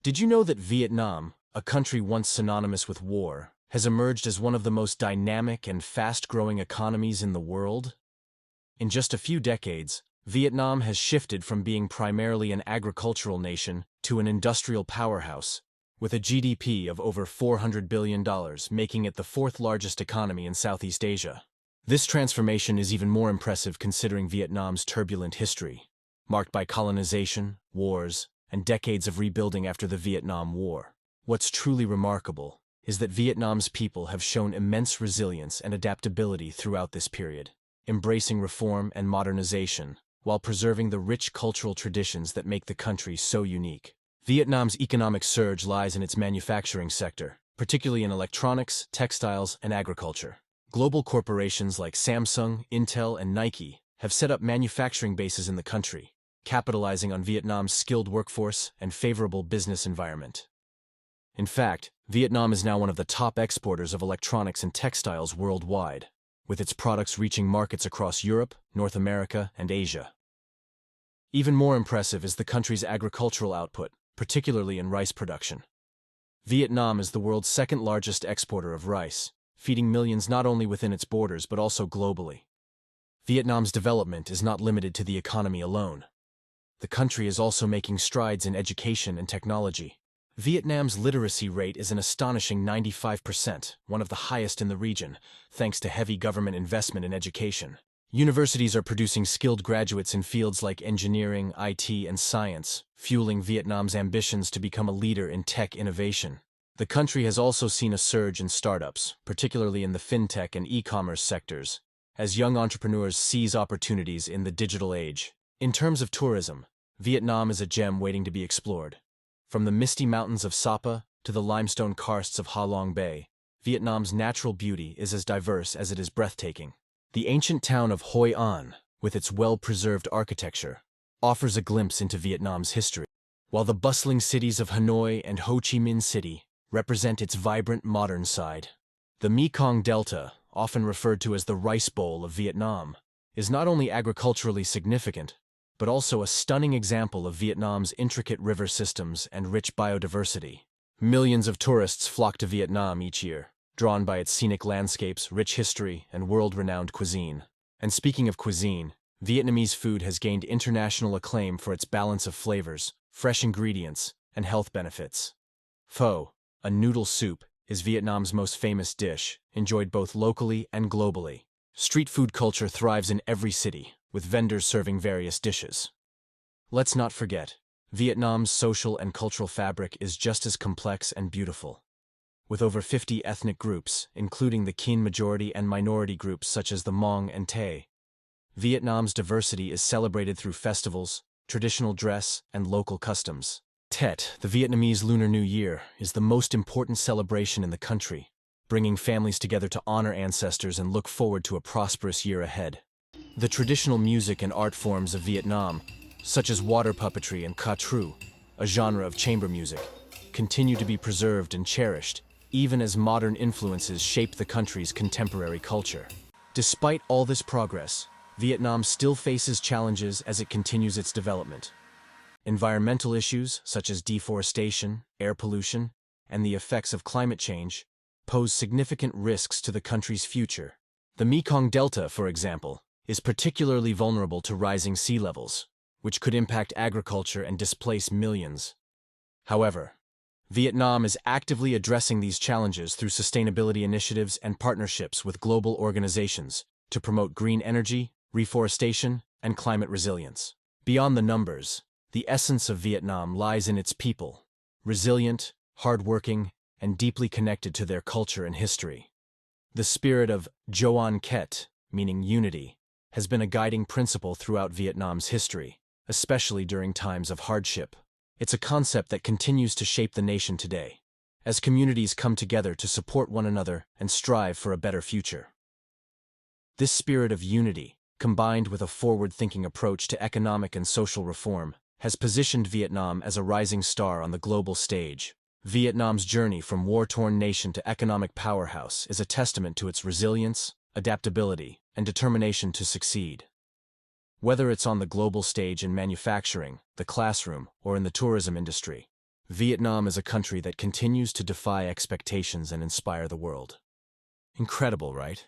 Did you know that Vietnam, a country once synonymous with war, has emerged as one of the most dynamic and fast-growing economies in the world? In just a few decades, Vietnam has shifted from being primarily an agricultural nation to an industrial powerhouse, with a GDP of over $400 billion, making it the fourth largest economy in Southeast Asia. This transformation is even more impressive considering Vietnam's turbulent history, marked by colonization, wars, and decades of rebuilding after the Vietnam War. What's truly remarkable is that Vietnam's people have shown immense resilience and adaptability throughout this period, embracing reform and modernization while preserving the rich cultural traditions that make the country so unique. Vietnam's economic surge lies in its manufacturing sector, particularly in electronics, textiles, and agriculture. Global corporations like Samsung, Intel, and Nike have set up manufacturing bases in the country, capitalizing on Vietnam's skilled workforce and favorable business environment. In fact, Vietnam is now one of the top exporters of electronics and textiles worldwide, with its products reaching markets across Europe, North America, and Asia. Even more impressive is the country's agricultural output, particularly in rice production. Vietnam is the world's second-largest exporter of rice, feeding millions not only within its borders but also globally. Vietnam's development is not limited to the economy alone. The country is also making strides in education and technology. Vietnam's literacy rate is an astonishing 95%, one of the highest in the region, thanks to heavy government investment in education. Universities are producing skilled graduates in fields like engineering, IT, and science, fueling Vietnam's ambitions to become a leader in tech innovation. The country has also seen a surge in startups, particularly in the fintech and e-commerce sectors, as young entrepreneurs seize opportunities in the digital age. In terms of tourism, Vietnam is a gem waiting to be explored. From the misty mountains of Sapa to the limestone karsts of Ha Long Bay, Vietnam's natural beauty is as diverse as it is breathtaking. The ancient town of Hoi An, with its well-preserved architecture, offers a glimpse into Vietnam's history, while the bustling cities of Hanoi and Ho Chi Minh City represent its vibrant modern side. The Mekong Delta, often referred to as the Rice Bowl of Vietnam, is not only agriculturally significant, but also a stunning example of Vietnam's intricate river systems and rich biodiversity. Millions of tourists flock to Vietnam each year, drawn by its scenic landscapes, rich history, and world-renowned cuisine. And speaking of cuisine, Vietnamese food has gained international acclaim for its balance of flavors, fresh ingredients, and health benefits. Pho, a noodle soup, is Vietnam's most famous dish, enjoyed both locally and globally. Street food culture thrives in every city, with vendors serving various dishes. Let's not forget, Vietnam's social and cultural fabric is just as complex and beautiful. With over 50 ethnic groups, including the Kinh majority and minority groups such as the Hmong and Tay, Vietnam's diversity is celebrated through festivals, traditional dress, and local customs. Tet, the Vietnamese Lunar New Year, is the most important celebration in the country, bringing families together to honor ancestors and look forward to a prosperous year ahead. The traditional music and art forms of Vietnam, such as water puppetry and ca trù, a genre of chamber music, continue to be preserved and cherished, even as modern influences shape the country's contemporary culture. Despite all this progress, Vietnam still faces challenges as it continues its development. Environmental issues such as deforestation, air pollution, and the effects of climate change pose significant risks to the country's future. The Mekong Delta, for example, is particularly vulnerable to rising sea levels, which could impact agriculture and displace millions. However, Vietnam is actively addressing these challenges through sustainability initiatives and partnerships with global organizations to promote green energy, reforestation, and climate resilience. Beyond the numbers, the essence of Vietnam lies in its people, resilient, hardworking, and deeply connected to their culture and history. The spirit of Joan Ket, meaning unity, has been a guiding principle throughout Vietnam's history, especially during times of hardship. It's a concept that continues to shape the nation today, as communities come together to support one another and strive for a better future. This spirit of unity, combined with a forward-thinking approach to economic and social reform, has positioned Vietnam as a rising star on the global stage. Vietnam's journey from war-torn nation to economic powerhouse is a testament to its resilience, adaptability, and determination to succeed. Whether it's on the global stage in manufacturing, the classroom, or in the tourism industry, Vietnam is a country that continues to defy expectations and inspire the world. Incredible, right?